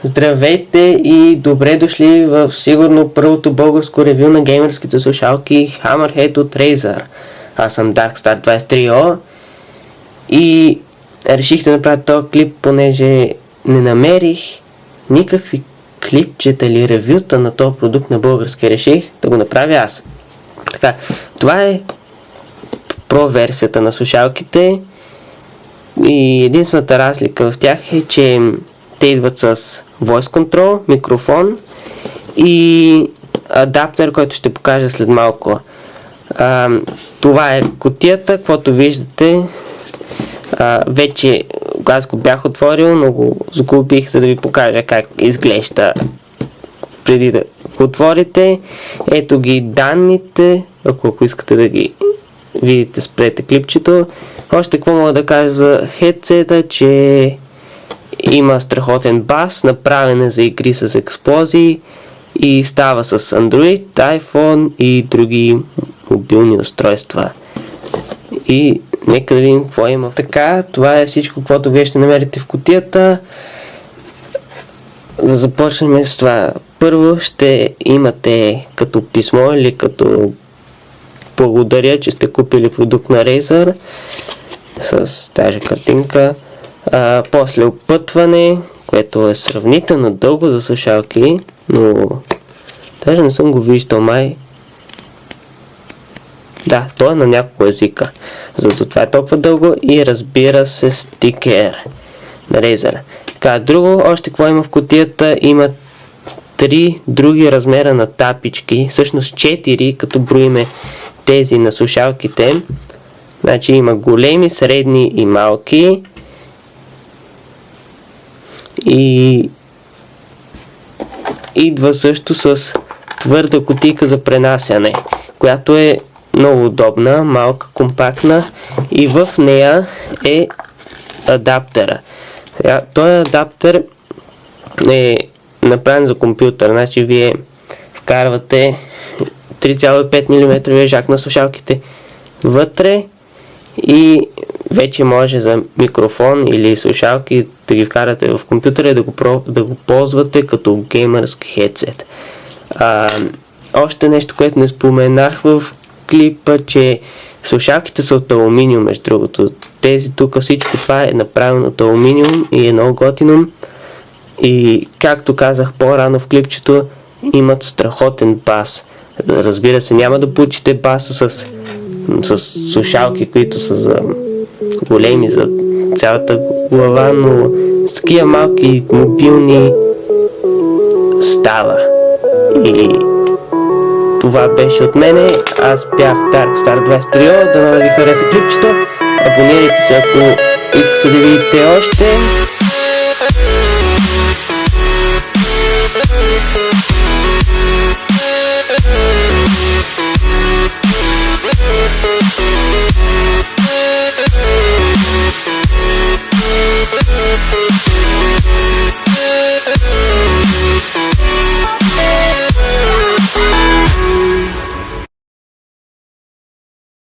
Здравейте и добре дошли в сигурно първото българско ревю на геймерските слушалки Hammerhead от Razer. Аз съм Darkstar23O и реших да направя този клип, понеже не намерих никакви клипчета или ревюта на този продукт на български. Реших да го направя аз. Така, това е Pro версията на слушалките и единствената разлика в тях е, че те идват с Voice Control, микрофон и адаптер, който ще покажа след малко. Това е кутията, каквото виждате. Вече аз го бях отворил, но го сгубих, за да ви покажа как изглежда преди да го отворите. Ето ги данните, ако искате да ги видите, спрете клипчето. Още какво мога да кажа за хедсета, че има страхотен бас, направен е за игри с експлозии и става с Android, iPhone и други мобилни устройства. И нека да видим какво има. Така, това е всичко, което вие ще намерите в кутията. За да започнем с това. Първо ще имате като писмо или като благодаря, че сте купили продукт на Razer с тази картинка. После опътване, което е сравнително дълго за слушалки, но даже не съм го виждал май. Да, то е на няколко езика, затова е толкова дълго, и разбира се стикер на Razer. Така, друго, още какво има в кутията, има 3 други размера на тапички, всъщност 4, като броиме тези на слушалките. Значи има големи, средни и малки. И идва също с твърда кутийка за пренасяне, която е много удобна, малка, компактна, и в нея е адаптера. Този адаптер е направен за компютър, значи вие вкарвате 3,5 мм жак на слушалките вътре и вече може за микрофон или слушалки да ги вкарате в компютъра и да го ползвате като геймърски хедсет. Още нещо, което не споменах в клипа, че слушалките са от алуминиум, между другото. Тези тук, всичко това е направено от алуминиум и е много готино. И както казах по-рано в клипчето, имат страхотен бас. Разбира се, няма да получите баса с слушалки, които са за големи, за цялата глава, но с такива малки мобилни става. И това беше от мене. Аз бях Darkstar23O. Дано да ви хареса клипчето. Абонирайте се, ако искате да видите още.